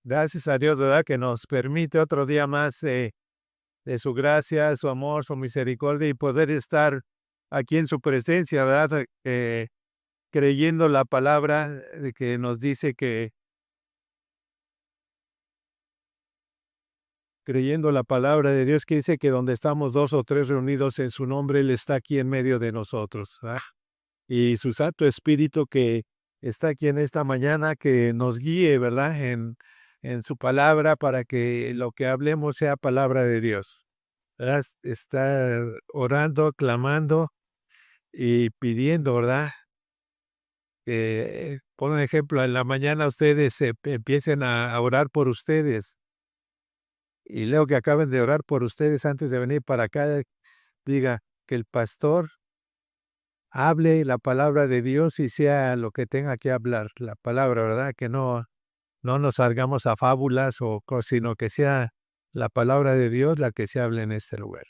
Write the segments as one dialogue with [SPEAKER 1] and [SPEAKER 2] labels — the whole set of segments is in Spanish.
[SPEAKER 1] Gracias a Dios, ¿verdad? Que nos permite otro día más de su gracia, su amor, su misericordia y poder estar aquí en su presencia, ¿verdad? Creyendo la palabra de que nos dice que, creyendo la palabra de Dios que dice que donde estamos dos o tres reunidos en su nombre, Él está aquí en medio de nosotros, ¿verdad? Y su Santo Espíritu que está aquí en esta mañana, que nos guíe, ¿verdad? En su palabra para que lo que hablemos sea palabra de Dios. ¿Verdad? Estar orando, clamando y pidiendo, ¿verdad? Por un ejemplo, en la mañana ustedes empiecen a orar por ustedes y luego que acaben de orar por ustedes antes de venir para acá, diga que el pastor hable la palabra de Dios y sea lo que tenga que hablar, la palabra, ¿verdad? Que no nos salgamos a fábulas sino que sea la palabra de Dios la que se hable en este lugar.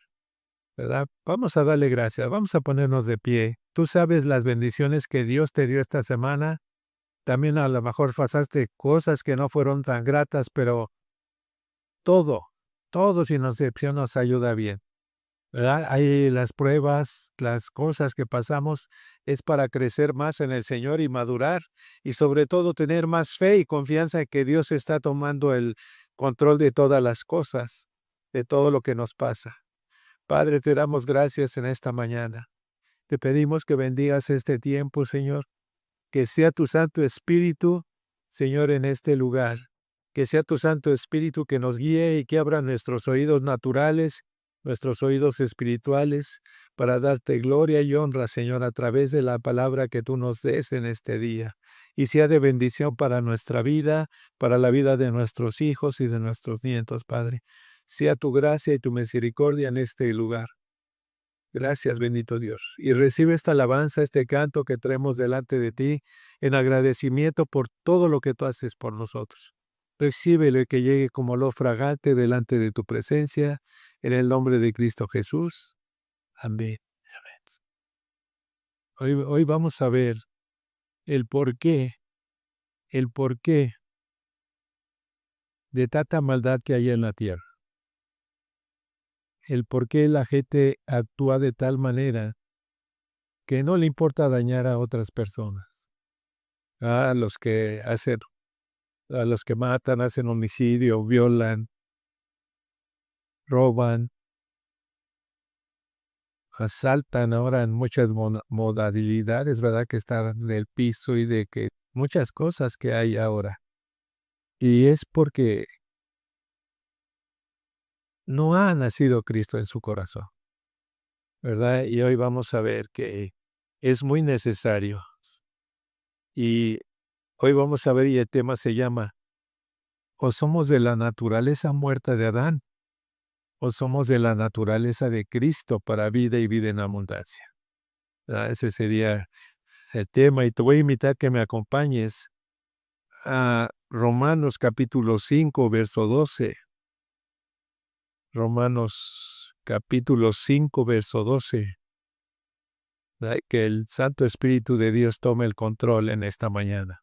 [SPEAKER 1] ¿Verdad? Vamos a darle gracias, vamos a ponernos de pie. Tú sabes las bendiciones que Dios te dio esta semana. También a lo mejor pasaste cosas que no fueron tan gratas, pero todo, todo sin excepción nos ayuda bien. ¿Verdad? Hay las pruebas, las cosas que pasamos es para crecer más en el Señor y madurar y sobre todo tener más fe y confianza en que Dios está tomando el control de todas las cosas, de todo lo que nos pasa. Padre, te damos gracias en esta mañana. Te pedimos que bendigas este tiempo, Señor, que sea tu Santo Espíritu, Señor, en este lugar, que sea tu Santo Espíritu que nos guíe y que abra nuestros oídos naturales, nuestros oídos espirituales, para darte gloria y honra, Señor, a través de la palabra que tú nos des en este día, y sea de bendición para nuestra vida, para la vida de nuestros hijos y de nuestros nietos, Padre. Sea tu gracia y tu misericordia en este lugar. Gracias, bendito Dios. Y recibe esta alabanza, este canto que traemos delante de ti en agradecimiento por todo lo que tú haces por nosotros. Recíbelo y que llegue como olor fragante delante de tu presencia, en el nombre de Cristo Jesús. Amén. Hoy vamos a ver el el porqué de tanta maldad que hay en la tierra. El por qué la gente actúa de tal manera que no le importa dañar a otras personas. A los que hacen A los que matan, hacen homicidio, violan, roban, asaltan ahora en muchas modalidades, ¿verdad? Que están del piso y de que muchas cosas que hay ahora. Y es porque no ha nacido Cristo en su corazón, ¿verdad? Y hoy vamos a ver que es muy necesario. Y hoy vamos a ver, y el tema se llama, ¿o somos de la naturaleza muerta de Adán, o somos de la naturaleza de Cristo para vida y vida en abundancia? Ese sería el tema y te voy a invitar que me acompañes a Romanos capítulo 5 verso 12. Romanos capítulo 5 verso 12. Que el Santo Espíritu de Dios tome el control en esta mañana.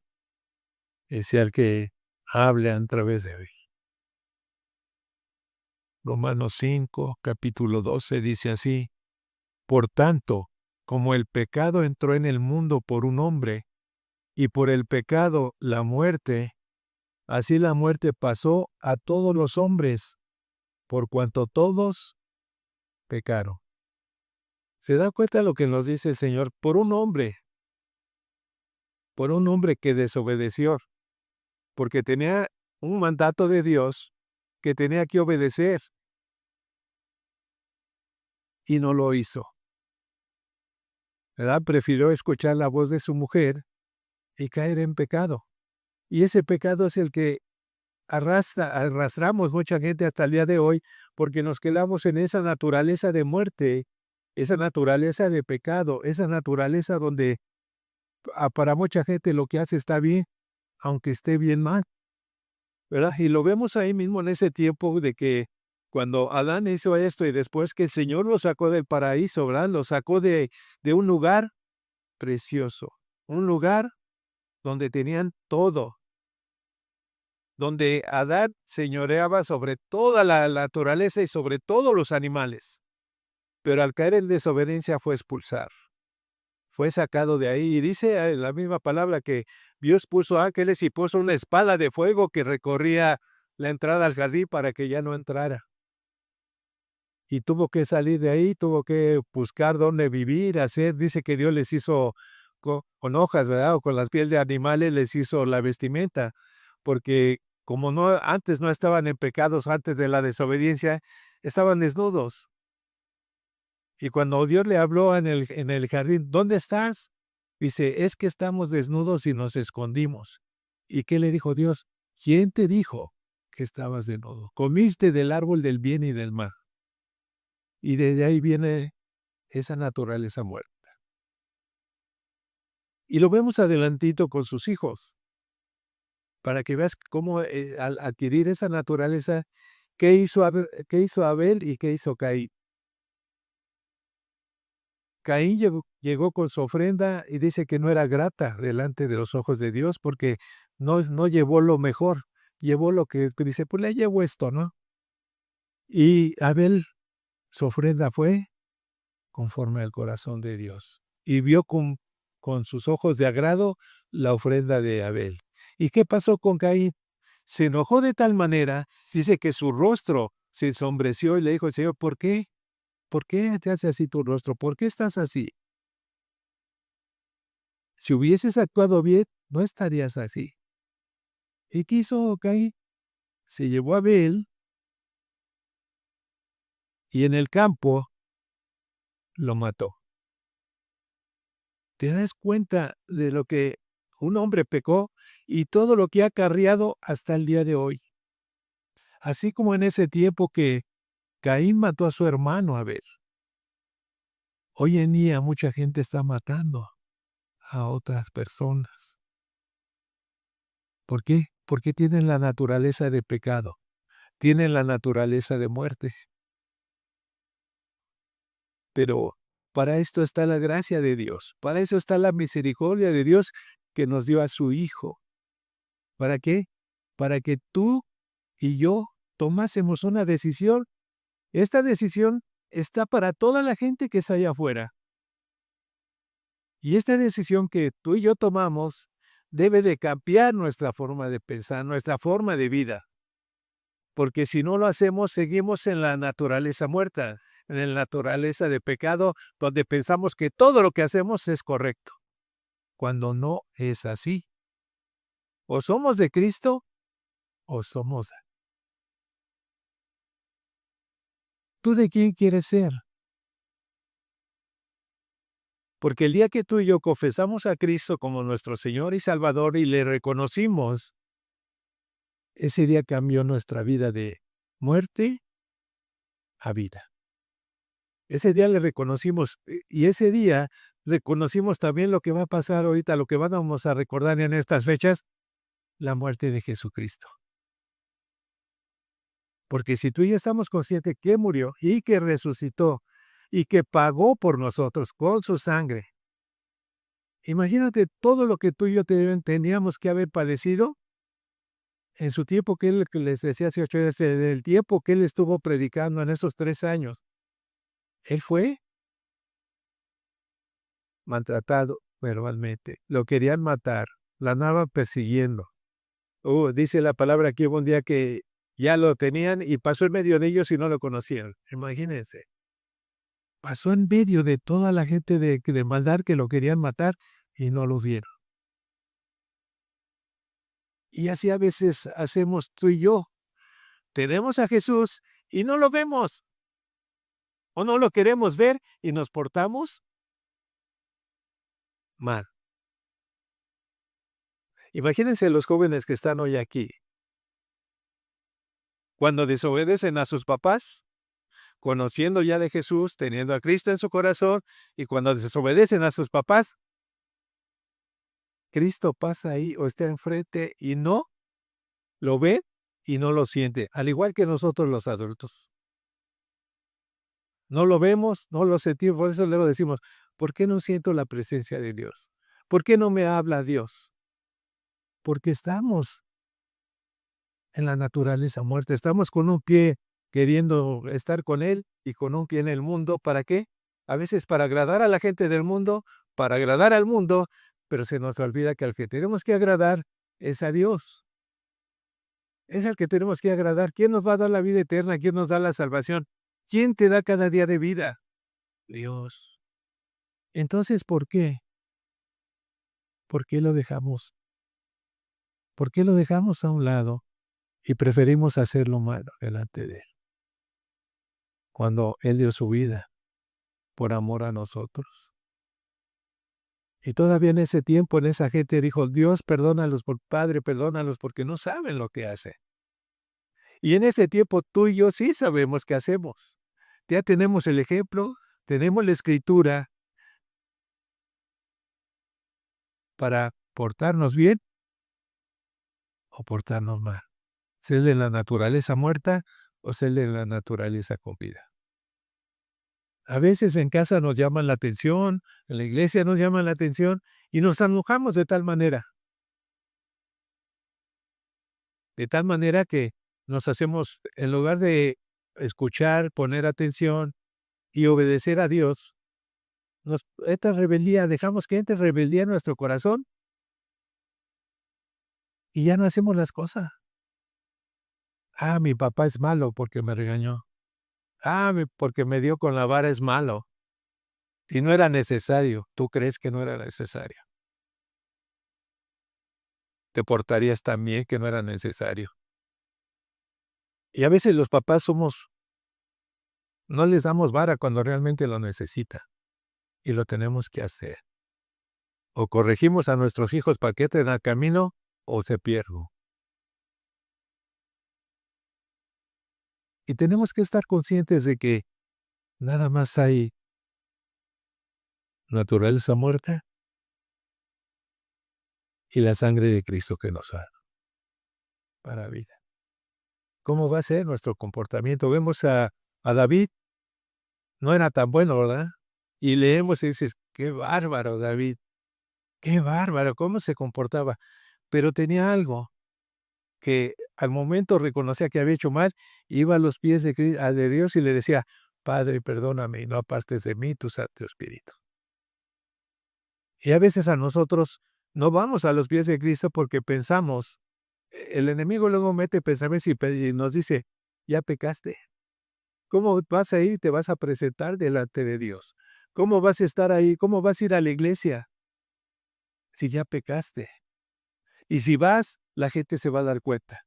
[SPEAKER 1] Es sea el que hable a través de hoy. Romanos 5 capítulo 12 dice así: Por tanto, como el pecado entró en el mundo por un hombre, y por el pecado la muerte, así la muerte pasó a todos los hombres, por cuanto todos pecaron. ¿Se da cuenta de lo que nos dice el Señor? Por un hombre que desobedeció, porque tenía un mandato de Dios que tenía que obedecer y no lo hizo, ¿verdad? Prefirió escuchar la voz de su mujer y caer en pecado. Y ese pecado es el que arrastramos mucha gente hasta el día de hoy, porque nos quedamos en esa naturaleza de muerte, esa naturaleza de pecado, esa naturaleza donde para mucha gente lo que hace está bien, aunque esté bien mal, ¿verdad? Y lo vemos ahí mismo en ese tiempo de que cuando Adán hizo esto y después que el Señor lo sacó del paraíso, ¿verdad? Lo sacó de un lugar precioso, un lugar donde tenían todo, donde Adán señoreaba sobre toda la naturaleza y sobre todos los animales. Pero al caer en desobediencia fue expulsado. Fue sacado de ahí. Y dice la misma palabra que Dios puso ángeles y puso una espada de fuego que recorría la entrada al jardín para que ya no entrara. Y tuvo que salir de ahí, tuvo que buscar dónde vivir, hacer. Dice que Dios les hizo con hojas, ¿verdad? O con las pieles de animales les hizo la vestimenta. Porque como antes no estaban en pecados, antes de la desobediencia, estaban desnudos. Y cuando Dios le habló en el jardín, ¿dónde estás? Dice, es que estamos desnudos y nos escondimos. ¿Y qué le dijo Dios? ¿Quién te dijo que estabas desnudo? Comiste del árbol del bien y del mal. Y desde ahí viene esa naturaleza muerta. Y lo vemos adelantito con sus hijos, para que veas cómo al adquirir esa naturaleza, ¿qué hizo Abel y qué hizo Caín? Caín llegó con su ofrenda y dice que no era grata delante de los ojos de Dios porque no llevó lo mejor, llevó lo que dice, pues le llevo esto, ¿no? Y Abel, su ofrenda fue conforme al corazón de Dios. Y vio con sus ojos de agrado la ofrenda de Abel. ¿Y qué pasó con Caín? Se enojó de tal manera, dice que su rostro se ensombreció y le dijo al Señor, ¿por qué? ¿Por qué te hace así tu rostro? ¿Por qué estás así? Si hubieses actuado bien, no estarías así. ¿Y qué hizo Caín? Se llevó a Abel y en el campo lo mató. ¿Te das cuenta de lo que un hombre pecó y todo lo que ha acarreado hasta el día de hoy? Así como en ese tiempo que Caín mató a su hermano Abel. Hoy en día mucha gente está matando a otras personas. ¿Por qué? Porque tienen la naturaleza de pecado, tienen la naturaleza de muerte. Pero para esto está la gracia de Dios, para eso está la misericordia de Dios que nos dio a su Hijo. ¿Para qué? Para que tú y yo tomásemos una decisión. Esta decisión está para toda la gente que está allá afuera. Y esta decisión que tú y yo tomamos debe de cambiar nuestra forma de pensar, nuestra forma de vida. Porque si no lo hacemos, seguimos en la naturaleza muerta, en la naturaleza de pecado, donde pensamos que todo lo que hacemos es correcto, cuando no es así. O somos de Cristo o somos. ¿Tú de quién quieres ser? Porque el día que tú y yo confesamos a Cristo como nuestro Señor y Salvador y le reconocimos, ese día cambió nuestra vida de muerte a vida. Ese día le reconocimos y ese día reconocimos también lo que va a pasar ahorita, lo que vamos a recordar en estas fechas, la muerte de Jesucristo. Porque si tú y yo estamos conscientes que murió y que resucitó y que pagó por nosotros con su sangre, imagínate todo lo que tú y yo teníamos que haber padecido en su tiempo que les decía hace 8 años, en el tiempo que él estuvo predicando en esos 3 años. Él fue maltratado verbalmente, lo querían matar, la andaban persiguiendo. Dice la palabra aquí hubo un día que ya lo tenían y pasó en medio de ellos y no lo conocieron. Imagínense. Pasó en medio de toda la gente de maldad que lo querían matar y no lo vieron. Y así a veces hacemos tú y yo. Tenemos a Jesús y no lo vemos. O no lo queremos ver y nos portamos mal. Imagínense los jóvenes que están hoy aquí. Cuando desobedecen a sus papás, conociendo ya de Jesús, teniendo a Cristo en su corazón, y cuando desobedecen a sus papás, Cristo pasa ahí o está enfrente y no lo ve y no lo siente, al igual que nosotros los adultos. No lo vemos, no lo sentimos, por eso luego decimos, ¿por qué no siento la presencia de Dios? ¿Por qué no me habla Dios? Porque estamos en la naturaleza muerta. Estamos con un pie queriendo estar con Él y con un pie en el mundo. ¿Para qué? A veces para agradar a la gente del mundo, para agradar al mundo, pero se nos olvida que al que tenemos que agradar es a Dios. Es al que tenemos que agradar. ¿Quién nos va a dar la vida eterna? ¿Quién nos da la salvación? ¿Quién te da cada día de vida? Dios. Entonces, ¿por qué? ¿Por qué lo dejamos? ¿Por qué lo dejamos a un lado y preferimos hacer lo malo delante de Él? Cuando Él dio su vida por amor a nosotros. Y todavía en ese tiempo, en esa gente dijo: "Dios, perdónalos, Padre, perdónalos, porque no saben lo que hacen". Y en ese tiempo tú y yo sí sabemos qué hacemos. Ya tenemos el ejemplo, tenemos la Escritura para portarnos bien o portarnos mal. Ser de la naturaleza muerta o ser de la naturaleza con vida. A veces en casa nos llaman la atención, en la iglesia nos llaman la atención y nos enojamos de tal manera que nos hacemos, en lugar de escuchar, poner atención y obedecer a Dios, esta rebeldía, dejamos que entre rebeldía en nuestro corazón y ya no hacemos las cosas. Ah, mi papá es malo porque me regañó. Ah, porque me dio con la vara es malo. Y no era necesario. Tú crees que no era necesario. Te portarías tan bien que no era necesario. Y a veces los papás no les damos vara cuando realmente lo necesita. Y lo tenemos que hacer. O corregimos a nuestros hijos para que entren al camino o se pierden. Y tenemos que estar conscientes de que nada más hay naturaleza muerta y la sangre de Cristo que nos da para vida. ¿Cómo va a ser nuestro comportamiento? Vemos a David, no era tan bueno, ¿verdad? Y leemos y dices, qué bárbaro David, qué bárbaro, cómo se comportaba. Pero tenía algo que al momento reconocía que había hecho mal, iba a los pies de Dios y le decía, Padre, perdóname y no apartes de mí tu Santo Espíritu. Y a veces a nosotros no vamos a los pies de Cristo porque pensamos, el enemigo luego mete pensamientos y nos dice, ya pecaste. ¿Cómo vas a ir y te vas a presentar delante de Dios? ¿Cómo vas a estar ahí? ¿Cómo vas a ir a la iglesia si ya pecaste? Y si vas, la gente se va a dar cuenta.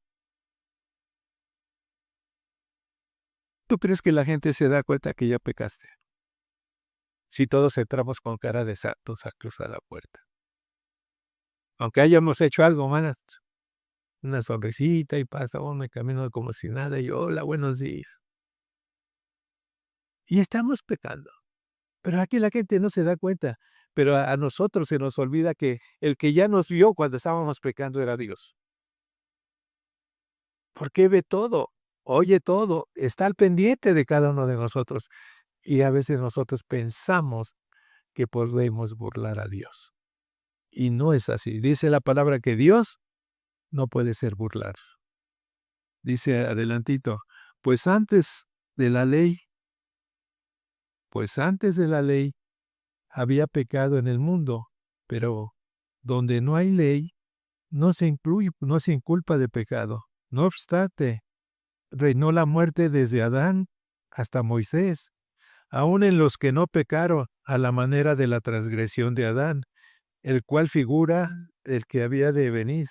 [SPEAKER 1] ¿Tú crees que la gente se da cuenta que ya pecaste? Si todos entramos con cara de santos a cruzar la puerta. Aunque hayamos hecho algo mal, una sonrisita y pasa uno y camino como si nada y hola, buenos días. Y estamos pecando. Pero aquí la gente no se da cuenta. Pero a nosotros se nos olvida que el que ya nos vio cuando estábamos pecando era Dios. Porque ve todo, oye todo, está al pendiente de cada uno de nosotros. Y a veces nosotros pensamos que podemos burlar a Dios. Y no es así. Dice la palabra que Dios no puede ser burlado. Dice adelantito, pues antes de la ley, pues antes de la ley había pecado en el mundo, pero donde no hay ley, no se inculpa de pecado. No obstante, reinó la muerte desde Adán hasta Moisés, aun en los que no pecaron a la manera de la transgresión de Adán, el cual figura el que había de venir.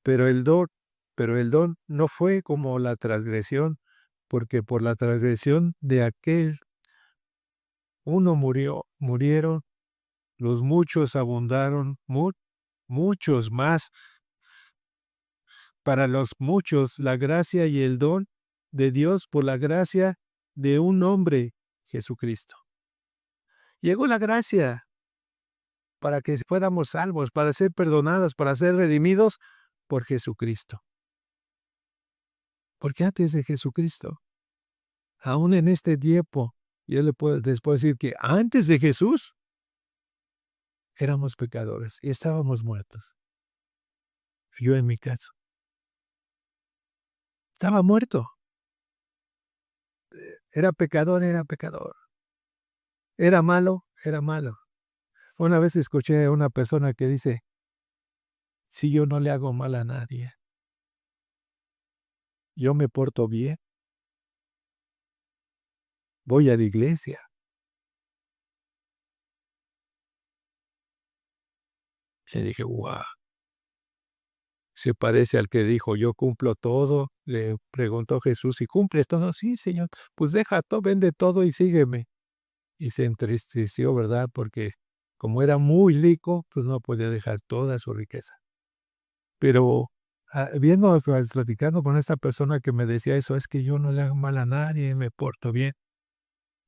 [SPEAKER 1] Pero el don, pero el don no fue como la transgresión, porque por la transgresión de aquel uno murieron, los muchos abundaron, muchos más. Para los muchos, la gracia y el don de Dios por la gracia de un hombre, Jesucristo. Llegó la gracia para que fuéramos salvos, para ser perdonados, para ser redimidos por Jesucristo. Porque antes de Jesucristo, aún en este tiempo, les puedo decir que antes de Jesús éramos pecadores y estábamos muertos. Yo en mi caso. Estaba muerto. Era pecador, era pecador. Era malo, era malo. Una vez escuché a una persona que dice: "Si yo no le hago mal a nadie, yo me porto bien, voy a la iglesia". Y dije: "Guau". Se parece al que dijo: "Yo cumplo todo". Le preguntó Jesús: "¿Y cumples todo?". "Sí, Señor". "Pues deja todo, vende todo y sígueme". Y se entristeció, ¿verdad? Porque como era muy rico, pues no podía dejar toda su riqueza. Pero, viendo, platicando con esta persona que me decía eso: "Es que yo no le hago mal a nadie, me porto bien".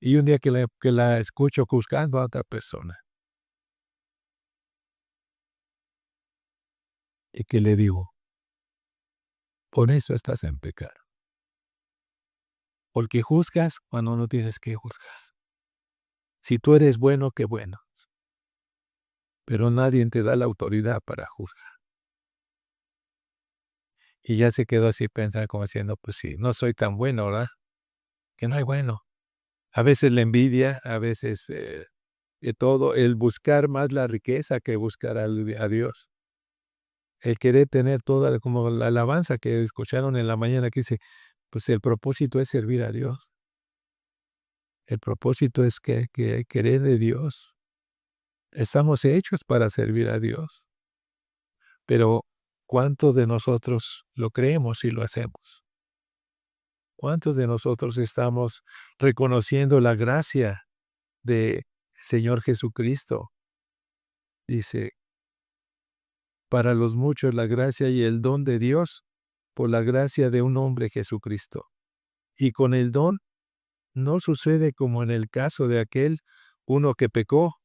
[SPEAKER 1] Y un día que la escucho juzgando a otra persona, y que le digo: "Por eso estás en pecado, porque juzgas cuando no tienes que juzgar. Si tú eres bueno, qué bueno, pero nadie te da la autoridad para juzgar". Y ya se quedó así pensando como diciendo: "Pues sí, no soy tan bueno, ¿verdad? Que no hay bueno". A veces la envidia, a veces, todo, el buscar más la riqueza que buscar a Dios. El querer tener toda como la alabanza que escucharon en la mañana que dice: "Pues el propósito es servir a Dios". El propósito es que querer de Dios. Estamos hechos para servir a Dios, pero ¿cuántos de nosotros lo creemos y lo hacemos? ¿Cuántos de nosotros estamos reconociendo la gracia de Señor Jesucristo? Dice: "Para los muchos la gracia y el don de Dios, por la gracia de un hombre Jesucristo". Y con el don no sucede como en el caso de aquel uno que pecó,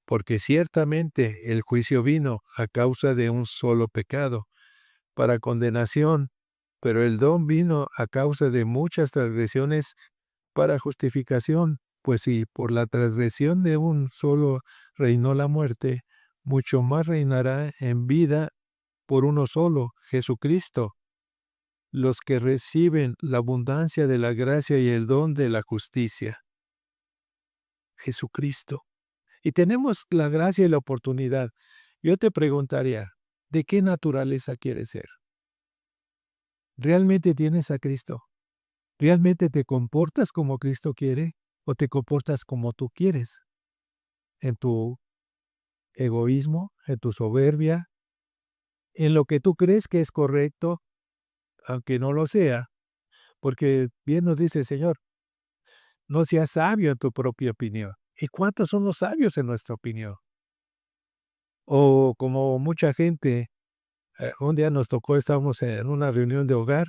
[SPEAKER 1] porque ciertamente el juicio vino a causa de un solo pecado, para condenación, pero el don vino a causa de muchas transgresiones para justificación. Pues si por la transgresión de un solo reinó la muerte, mucho más reinará en vida por uno solo, Jesucristo, los que reciben la abundancia de la gracia y el don de la justicia. Jesucristo. Y tenemos la gracia y la oportunidad. Yo te preguntaría, ¿de qué naturaleza quieres ser? ¿Realmente tienes a Cristo? ¿Realmente te comportas como Cristo quiere o te comportas como tú quieres? ¿En tu egoísmo, en tu soberbia, en lo que tú crees que es correcto, aunque no lo sea? Porque bien nos dice el Señor: "No seas sabio en tu propia opinión". ¿Y cuántos somos sabios en nuestra opinión? O como mucha gente, un día nos tocó, estábamos en una reunión de hogar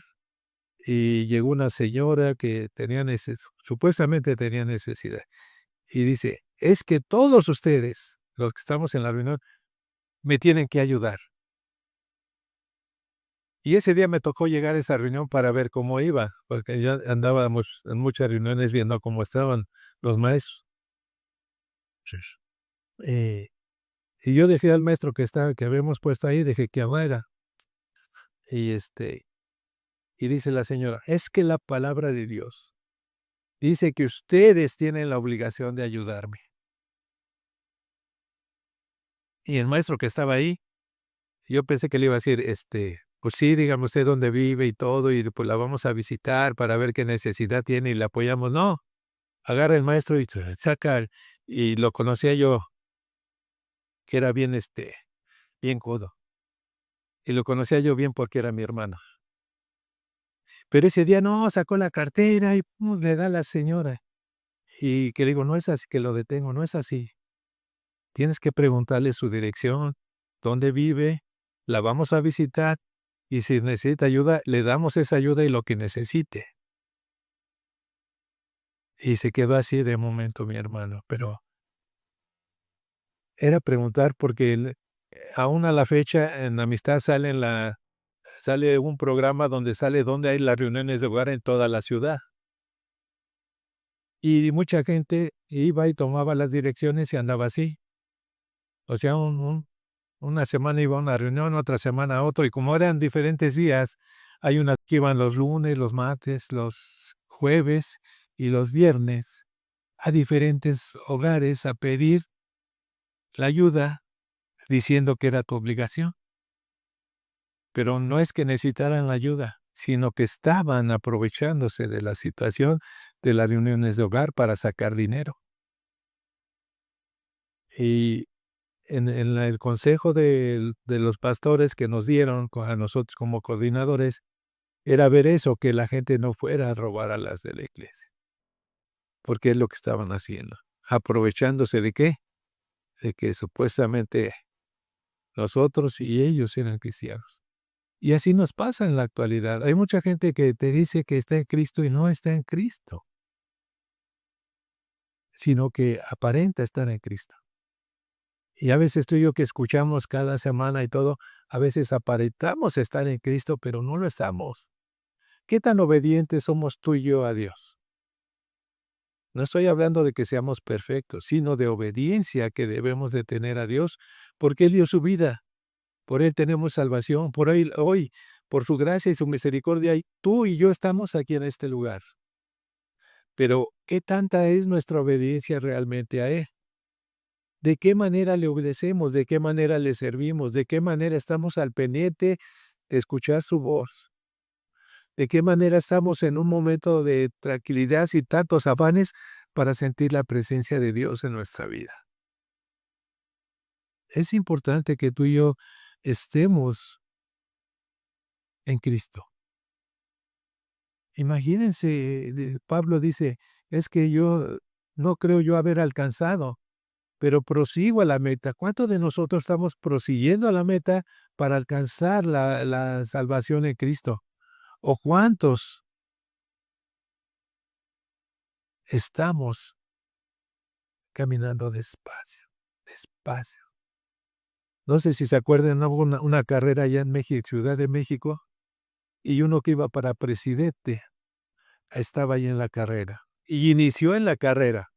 [SPEAKER 1] y llegó una señora que tenía supuestamente tenía necesidad. Y dice: "Es que todos ustedes, los que estamos en la reunión, me tienen que ayudar". Y ese día me tocó llegar a esa reunión para ver cómo iba, porque ya andábamos en muchas reuniones viendo cómo estaban los maestros. Eh, y yo dejé al maestro que habíamos puesto ahí, dejé que hablara. Y, y dice la señora: "Es que la palabra de Dios dice que ustedes tienen la obligación de ayudarme". Y el maestro que estaba ahí, yo pensé que le iba a decir, pues sí, dígame usted dónde vive y todo, y pues la vamos a visitar para ver qué necesidad tiene y le apoyamos. No, agarra el maestro y saca, y lo conocía yo, que era bien, bien codo, y lo conocía yo bien porque era mi hermano. Pero ese día no, sacó la cartera y pum, le da a la señora. Y que le digo: "No es así", que lo detengo: "No es así. Tienes que preguntarle su dirección, dónde vive, la vamos a visitar y si necesita ayuda, le damos esa ayuda y lo que necesite". Y se quedó así de momento mi hermano, pero era preguntar porque aún a la fecha en Amistad sale un programa donde sale dónde hay las reuniones de hogar en toda la ciudad. Y mucha gente iba y tomaba las direcciones y andaba así. O sea, una semana iba a una reunión, otra semana a otro, y como eran diferentes días, Hay unas que iban los lunes, los martes, los jueves y los viernes a diferentes hogares a pedir la ayuda, diciendo que era tu obligación. Pero no es que necesitaran la ayuda, sino que estaban aprovechándose de la situación de las reuniones de hogar para sacar dinero. Y en el consejo de los pastores que nos dieron a nosotros como coordinadores, era ver eso, que la gente no fuera a robar a las de la iglesia, porque es lo que estaban haciendo. ¿Aprovechándose de qué? De que supuestamente nosotros y ellos eran cristianos. Y así nos pasa en la actualidad. Hay mucha gente que te dice que está en Cristo y no está en Cristo, sino que aparenta estar en Cristo. Y a veces tú y yo que escuchamos cada semana y todo, a veces aparentamos estar en Cristo, pero no lo estamos. ¿Qué tan obedientes somos tú y yo a Dios? No estoy hablando de que seamos perfectos, sino de obediencia que debemos de tener a Dios, porque Él dio su vida, por Él tenemos salvación, por Él hoy, por su gracia y su misericordia, y tú y yo estamos aquí en este lugar. Pero, ¿qué tanta es nuestra obediencia realmente a Él? ¿De qué manera le obedecemos? ¿De qué manera le servimos? ¿De qué manera estamos al pendiente de escuchar su voz? ¿De qué manera estamos en un momento de tranquilidad sin tantos afanes para sentir la presencia de Dios en nuestra vida? Es importante que tú y yo estemos en Cristo. Imagínense, Pablo dice, es que yo no creo yo haber alcanzado, pero prosigo a la meta. ¿Cuántos de nosotros estamos prosiguiendo a la meta para alcanzar la salvación en Cristo? ¿O cuántos estamos caminando despacio, despacio? No sé si se acuerdan, hubo una carrera allá en México, Ciudad de México, y uno que iba para presidente estaba ahí en la carrera, y inició en la carrera,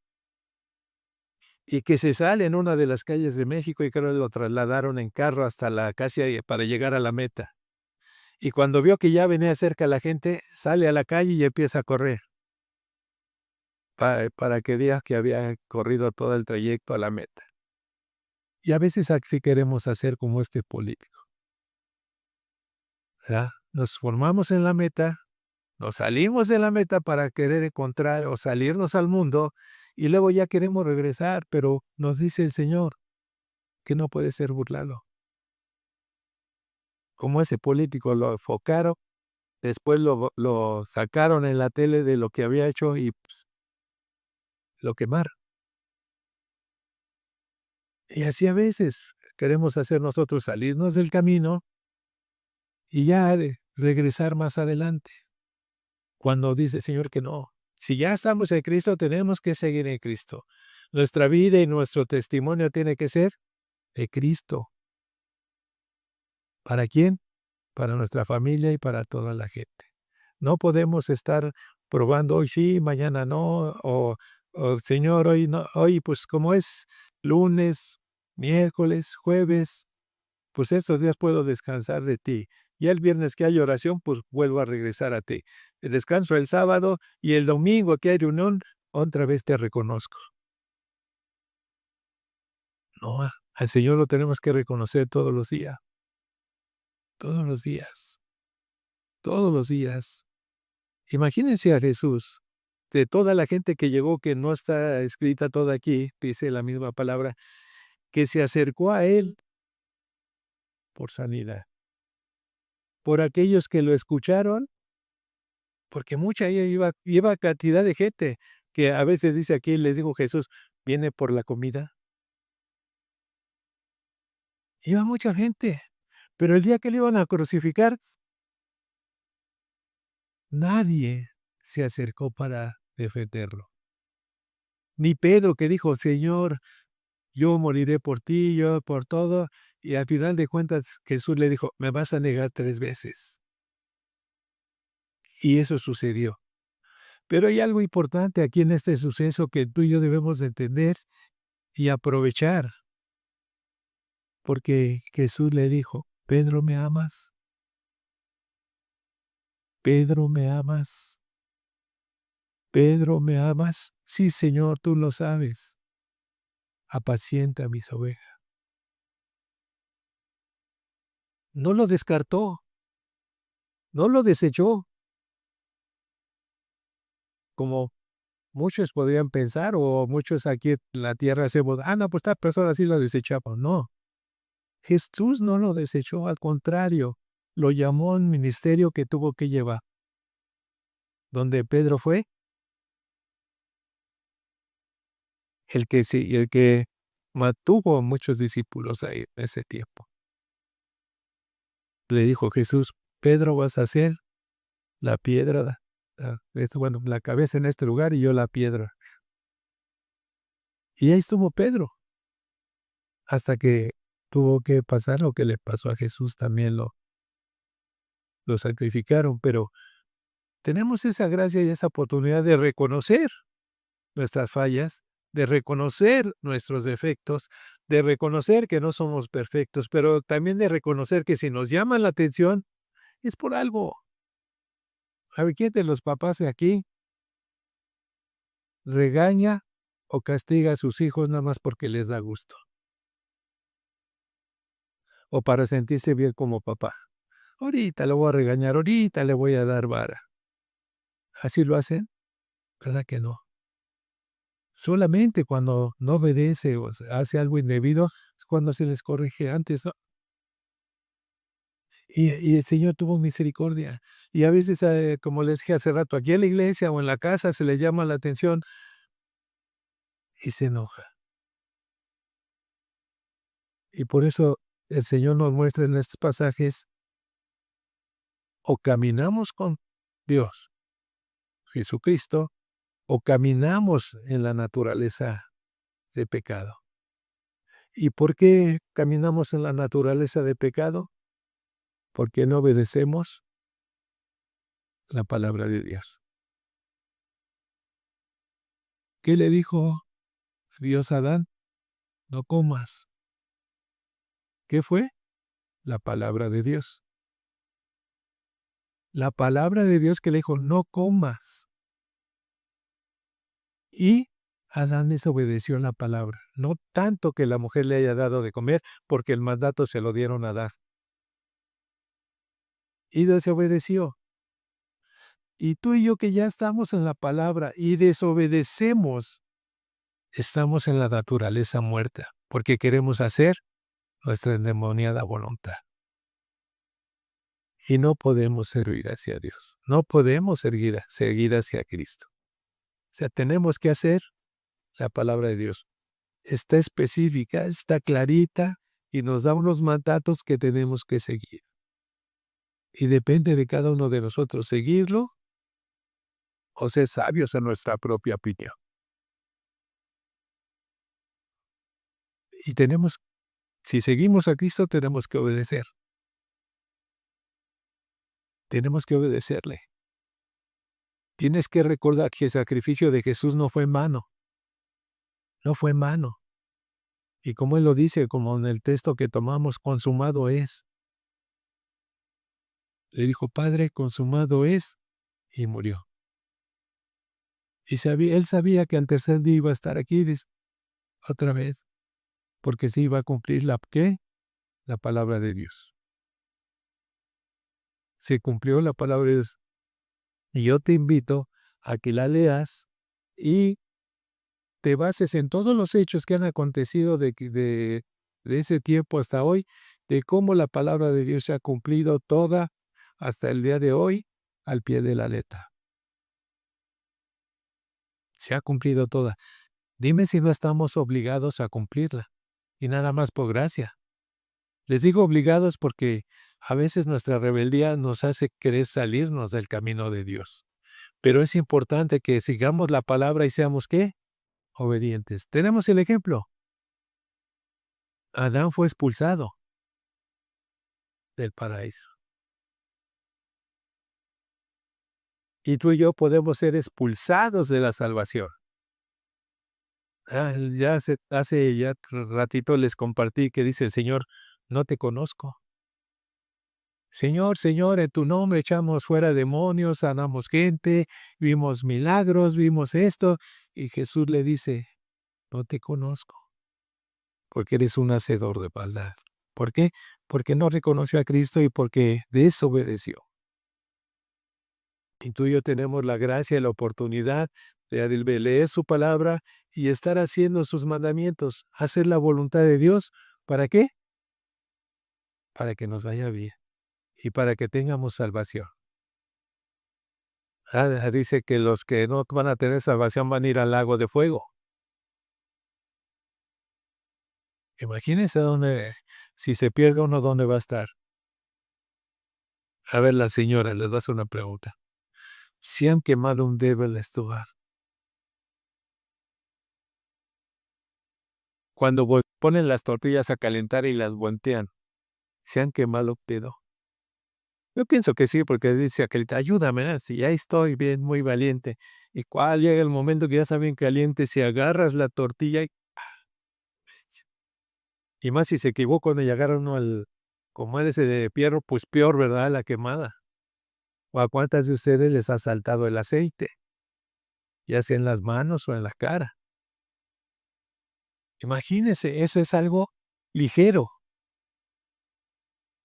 [SPEAKER 1] y que se sale en una de las calles de México, y creo que lo trasladaron en carro hasta casi ahí para llegar a la meta. Y cuando vio que ya venía cerca la gente, sale a la calle y empieza a correr, para que diga que había corrido todo el trayecto a la meta. Y a veces así queremos hacer como este político, ¿verdad? Nos formamos en la meta, nos salimos de la meta para querer encontrar o salirnos al mundo, y luego ya queremos regresar, pero nos dice el Señor que no puede ser burlado. Como ese político lo enfocaron, después lo sacaron en la tele de lo que había hecho y, pues, lo quemaron. Y así a veces queremos hacer nosotros salirnos del camino y ya regresar más adelante, cuando dice el Señor que no. Si ya estamos en Cristo, tenemos que seguir en Cristo. Nuestra vida y nuestro testimonio tiene que ser de Cristo. ¿Para quién? Para nuestra familia y para toda la gente. No podemos estar probando hoy sí, mañana no, o Señor, hoy no, hoy pues como es lunes, miércoles, jueves, pues estos días puedo descansar de ti. Y el viernes que hay oración, pues vuelvo a regresar a ti. Descanso el sábado y el domingo que hay reunión, otra vez te reconozco. No, al Señor lo tenemos que reconocer todos los días, todos los días, todos los días. Imagínense a Jesús, de toda la gente que llegó, que no está escrita toda aquí, dice la misma palabra, que se acercó a Él por sanidad, por aquellos que lo escucharon, porque mucha iba cantidad de gente, que a veces dice aquí, les dijo Jesús, viene por la comida. Iba mucha gente, pero el día que le iban a crucificar, nadie se acercó para defenderlo. Ni Pedro que dijo, Señor, yo moriré por ti, yo por todo, y al final de cuentas Jesús le dijo, me vas a negar 3 veces. Y eso sucedió. Pero hay algo importante aquí en este suceso que tú y yo debemos de entender y aprovechar, porque Jesús le dijo, Pedro, ¿me amas? Pedro, ¿me amas? Pedro, ¿me amas? Sí, Señor, tú lo sabes. Apacienta mis ovejas. No lo descartó, no lo desechó, como muchos podrían pensar, o muchos aquí en la tierra hacemos, no, pues esta persona sí lo desechamos. No, Jesús no lo desechó, al contrario, lo llamó a un ministerio que tuvo que llevar. Donde Pedro fue el que mantuvo muchos discípulos ahí en ese tiempo. Le dijo Jesús: Pedro, vas a ser la piedra, bueno, la cabeza en este lugar y yo la piedra. Y ahí estuvo Pedro, hasta que tuvo que pasar lo que le pasó a Jesús, también lo sacrificaron, pero tenemos esa gracia y esa oportunidad de reconocer nuestras fallas, de reconocer nuestros defectos, de reconocer que no somos perfectos, pero también de reconocer que si nos llaman la atención es por algo. A ver, ¿quién de los papás de aquí regaña o castiga a sus hijos nada más porque les da gusto? O para sentirse bien como papá. Ahorita lo voy a regañar, ahorita le voy a dar vara. ¿Así lo hacen? ¿Verdad que no? Solamente cuando no obedece o hace algo indebido es cuando se les corrige antes, ¿no? Y el Señor tuvo misericordia. Y a veces, como les dije hace rato, aquí en la iglesia o en la casa se le llama la atención y se enoja. Y por eso el Señor nos muestra en estos pasajes, o caminamos con Dios, Jesucristo, o caminamos en la naturaleza de pecado. ¿Y por qué caminamos en la naturaleza de pecado? Porque no obedecemos la palabra de Dios. ¿Qué le dijo Dios a Adán? No comas. ¿Qué fue? La palabra de Dios. La palabra de Dios que le dijo, no comas. Y Adán desobedeció la palabra. No tanto que la mujer le haya dado de comer, porque el mandato se lo dieron a Adán. Y desobedeció. Y tú y yo que ya estamos en la palabra y desobedecemos, estamos en la naturaleza muerta, porque queremos hacer nuestra endemoniada voluntad. Y no podemos servir hacia Dios. No podemos seguir hacia Cristo. O sea, tenemos que hacer la palabra de Dios. Está específica, está clarita y nos da unos mandatos que tenemos que seguir. Y depende de cada uno de nosotros seguirlo o ser sabios en nuestra propia opinión. Y si seguimos a Cristo, tenemos que obedecer. Tenemos que obedecerle. Tienes que recordar que el sacrificio de Jesús no fue en vano. No fue en vano. Y como Él lo dice, como en el texto que tomamos, consumado es. Le dijo, Padre, consumado es, y murió. Y Él sabía que al tercer día iba a estar aquí otra vez, porque se iba a cumplir ¿qué? La palabra de Dios. Se cumplió la palabra de Dios. Y yo te invito a que la leas y te bases en todos los hechos que han acontecido de ese tiempo hasta hoy, de cómo la palabra de Dios se ha cumplido toda hasta el día de hoy al pie de la letra. Se ha cumplido toda. Dime si no estamos obligados a cumplirla, y nada más por gracia. Les digo obligados porque a veces nuestra rebeldía nos hace querer salirnos del camino de Dios. Pero es importante que sigamos la palabra y seamos, ¿qué? Obedientes. Tenemos el ejemplo. Adán fue expulsado del paraíso. Y tú y yo podemos ser expulsados de la salvación. Ya hace ya ratito les compartí que dice el Señor, no te conozco. Señor, Señor, en tu nombre echamos fuera demonios, sanamos gente, vimos milagros, vimos esto. Y Jesús le dice, no te conozco, porque eres un hacedor de maldad. ¿Por qué? Porque no reconoció a Cristo y porque desobedeció. Y tú y yo tenemos la gracia y la oportunidad de leer su palabra y estar haciendo sus mandamientos, hacer la voluntad de Dios. ¿Para qué? Para que nos vaya bien y para que tengamos salvación. Dice que los que no van a tener salvación van a ir al lago de fuego. Imagínense dónde, si se pierde uno, ¿dónde va a estar? A ver, la señora les va a hacer una pregunta. Si han quemado un dedo en tu hogar, cuando ponen las tortillas a calentar y las voltean, ¿se han quemado un dedo? Yo pienso que sí, porque dice aquel, ayúdame, si ya estoy bien, muy valiente. Y cuál llega el momento que ya está bien caliente, si agarras la tortilla y más si se equivoca y agarra uno al comal ese de pierro, pues peor, ¿verdad? La quemada. ¿O a cuántas de ustedes les ha saltado el aceite? Ya sea en las manos o en la cara. Imagínense, eso es algo ligero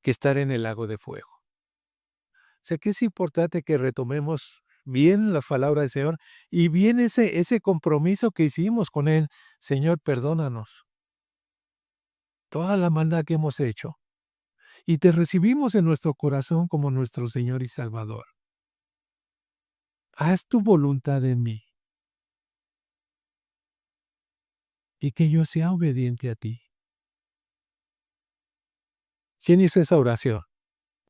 [SPEAKER 1] que estar en el lago de fuego. O sea que es importante que retomemos bien la palabra del Señor y bien ese compromiso que hicimos con Él. Señor, perdónanos toda la maldad que hemos hecho y te recibimos en nuestro corazón como nuestro Señor y Salvador. Haz tu voluntad en mí y que yo sea obediente a ti. ¿Quién hizo esa oración?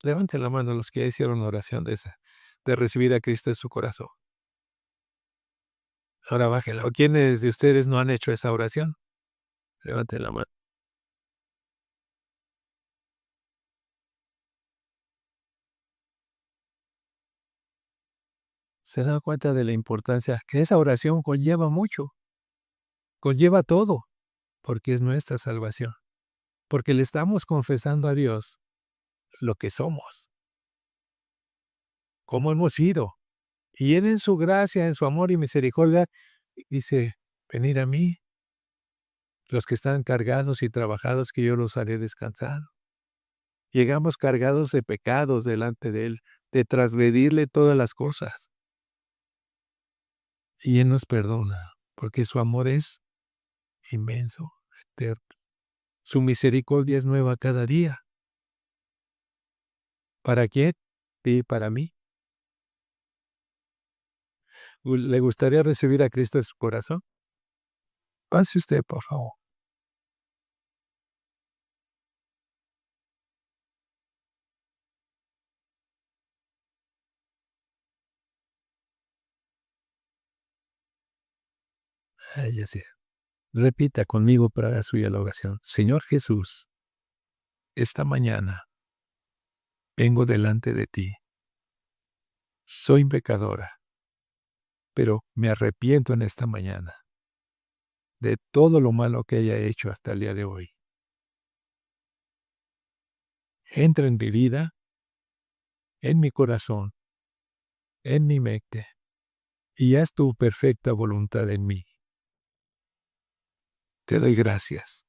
[SPEAKER 1] Levanten la mano los que hicieron oración de esa, de recibir a Cristo en su corazón. Ahora bájenla. ¿O quiénes de ustedes no han hecho esa oración? Levanten la mano. Se dan cuenta de la importancia que esa oración conlleva mucho, conlleva todo, porque es nuestra salvación, porque le estamos confesando a Dios lo que somos, cómo hemos sido. Y Él en su gracia, en su amor y misericordia, dice, venid a mí, los que están cargados y trabajados, que yo los haré descansar. Llegamos cargados de pecados delante de Él, de transgredirle todas las cosas. Y Él nos perdona, porque su amor es inmenso, eterno. Su misericordia es nueva cada día. ¿Para quién? Sí, para mí. ¿Le gustaría recibir a Cristo en su corazón? Pase usted, por favor. Ya sé. Repita conmigo para la suya la oración. Señor Jesús, esta mañana vengo delante de ti. Soy pecadora, pero me arrepiento en esta mañana de todo lo malo que haya hecho hasta el día de hoy. Entra en mi vida, en mi corazón, en mi mente, y haz tu perfecta voluntad en mí. Te doy gracias,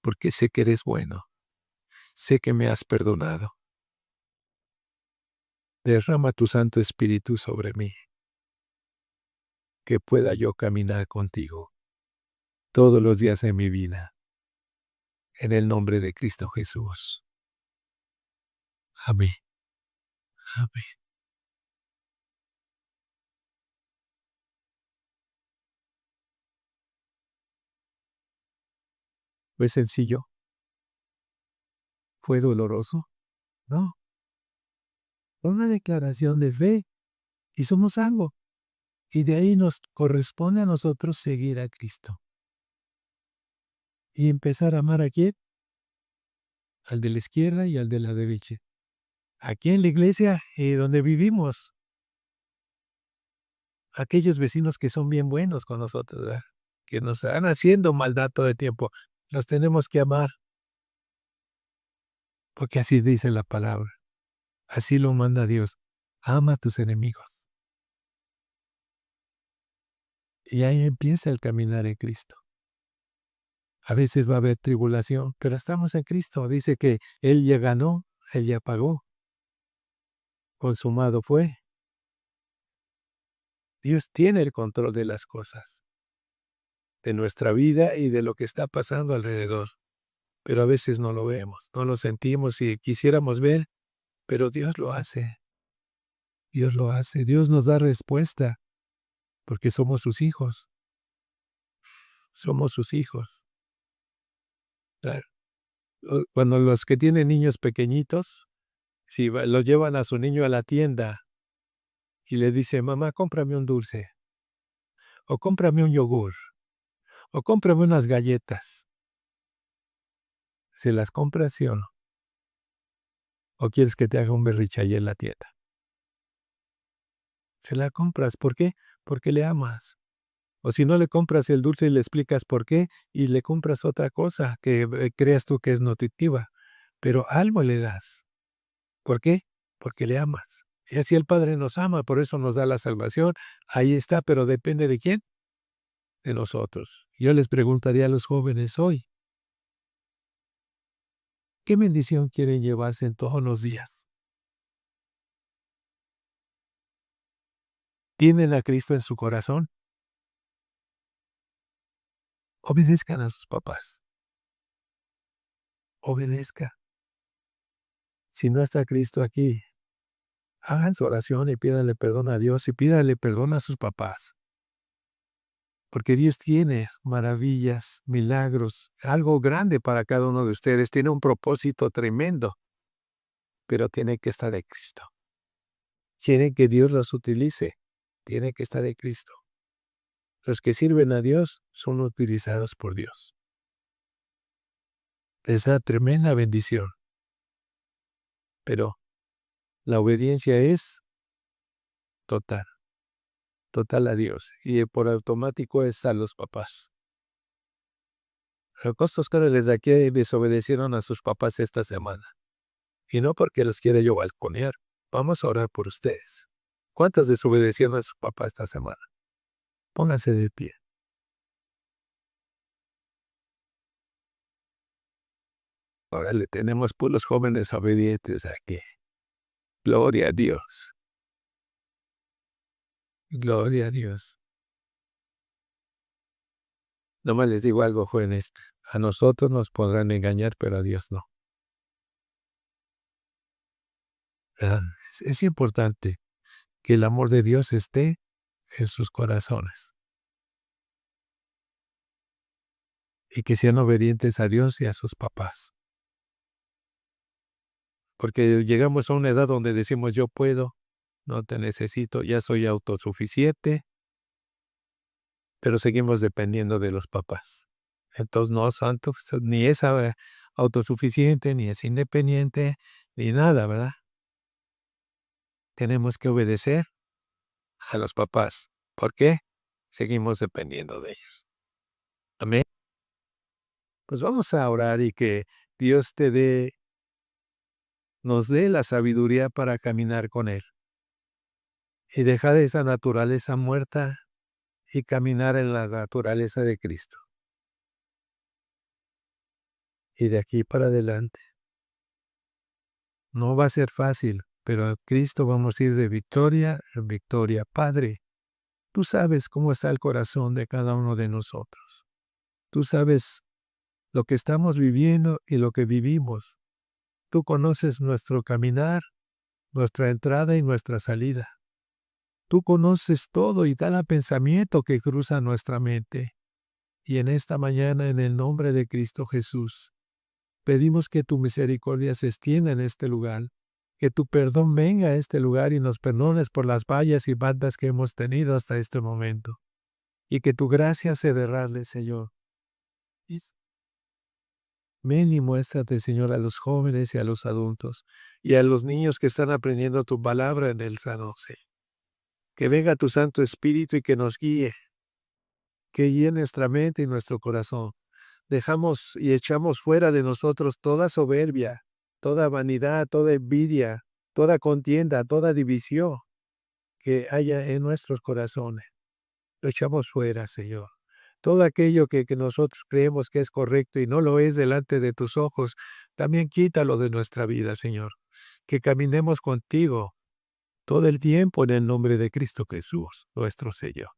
[SPEAKER 1] porque sé que eres bueno, sé que me has perdonado. Derrama tu Santo Espíritu sobre mí, que pueda yo caminar contigo todos los días de mi vida. En el nombre de Cristo Jesús. Amén. Amén. ¿Fue sencillo? ¿Fue doloroso? No. Fue una declaración de fe y somos salvos. Y de ahí nos corresponde a nosotros seguir a Cristo. Y empezar a amar a quién? Al de la izquierda y al de la derecha. Aquí en la iglesia donde vivimos. Aquellos vecinos que son bien buenos con nosotros, ¿verdad? Que nos están haciendo maldad todo el tiempo. Los tenemos que amar, porque así dice la palabra. Así lo manda Dios. Ama a tus enemigos. Y ahí empieza el caminar en Cristo. A veces va a haber tribulación, pero estamos en Cristo. Dice que Él ya ganó, Él ya pagó. Consumado fue. Dios tiene el control de las cosas, de nuestra vida y de lo que está pasando alrededor. Pero a veces no lo vemos, no lo sentimos y quisiéramos ver, pero Dios lo hace. Dios lo hace. Dios nos da respuesta porque somos sus hijos. Somos sus hijos. Claro. Cuando los que tienen niños pequeñitos, si los llevan a su niño a la tienda y le dice, mamá, cómprame un dulce, o cómprame un yogur, o cómprame unas galletas. ¿Se las compras, sí o no? ¿O quieres que te haga un berriche ahí en la tienda? Se la compras. ¿Por qué? Porque le amas. O si no le compras el dulce y le explicas por qué, y le compras otra cosa que creas tú que es nutritiva, pero algo le das. ¿Por qué? Porque le amas. Y así el Padre nos ama, por eso nos da la salvación. Ahí está, pero depende de quién, de nosotros. Yo les preguntaría a los jóvenes hoy, ¿qué bendición quieren llevarse en todos los días? ¿Tienen a Cristo en su corazón? Obedezcan a sus papás. Obedezca. Si no está Cristo aquí, hagan su oración y pídanle perdón a Dios y pídanle perdón a sus papás. Porque Dios tiene maravillas, milagros, algo grande para cada uno de ustedes. Tiene un propósito tremendo, pero tiene que estar en Cristo. Quieren que Dios los utilice, tiene que estar en Cristo. Los que sirven a Dios son utilizados por Dios. Esa tremenda bendición. Pero la obediencia es total, total a Dios. Y por automático es a los papás. ¿Cuántos carnales de aquí desobedecieron a sus papás esta semana? Y no porque los quiera yo balconear. Vamos a orar por ustedes. ¿Cuántas desobedecieron a su papá esta semana? Pónganse de pie. Órale, tenemos puros jóvenes obedientes aquí. Gloria a Dios. Gloria a Dios. Nomás les digo algo, jóvenes. A nosotros nos podrán engañar, pero a Dios no. Ah, es importante que el amor de Dios esté en sus corazones y que sean obedientes a Dios y a sus papás. Porque llegamos a una edad donde decimos yo puedo, no te necesito, ya soy autosuficiente, pero seguimos dependiendo de los papás. Entonces no santos, ni es autosuficiente, ni es independiente, ni nada, ¿verdad? Tenemos que obedecer a los papás. ¿Por qué? Seguimos dependiendo de ellos. Amén. Pues vamos a orar y que Dios nos dé la sabiduría para caminar con Él y dejar esa naturaleza muerta y caminar en la naturaleza de Cristo. Y de aquí para adelante. No va a ser fácil, pero a Cristo vamos a ir de victoria en victoria. Padre, tú sabes cómo está el corazón de cada uno de nosotros. Tú sabes lo que estamos viviendo y lo que vivimos. Tú conoces nuestro caminar, nuestra entrada y nuestra salida. Tú conoces todo y cada pensamiento que cruza nuestra mente. Y en esta mañana, en el nombre de Cristo Jesús, pedimos que tu misericordia se extienda en este lugar, que tu perdón venga a este lugar y nos perdones por las fallas y bandas que hemos tenido hasta este momento, y que tu gracia se derrame, Señor. Ven y muéstrate, Señor, a los jóvenes y a los adultos, y a los niños que están aprendiendo tu palabra en el San José. Que venga tu Santo Espíritu y que nos guíe, que guíe nuestra mente y nuestro corazón. Dejamos y echamos fuera de nosotros toda soberbia, toda vanidad, toda envidia, toda contienda, toda división que haya en nuestros corazones. Lo echamos fuera, Señor. Todo aquello que nosotros creemos que es correcto y no lo es delante de tus ojos, también quítalo de nuestra vida, Señor. Que caminemos contigo todo el tiempo en el nombre de Cristo Jesús, nuestro Señor.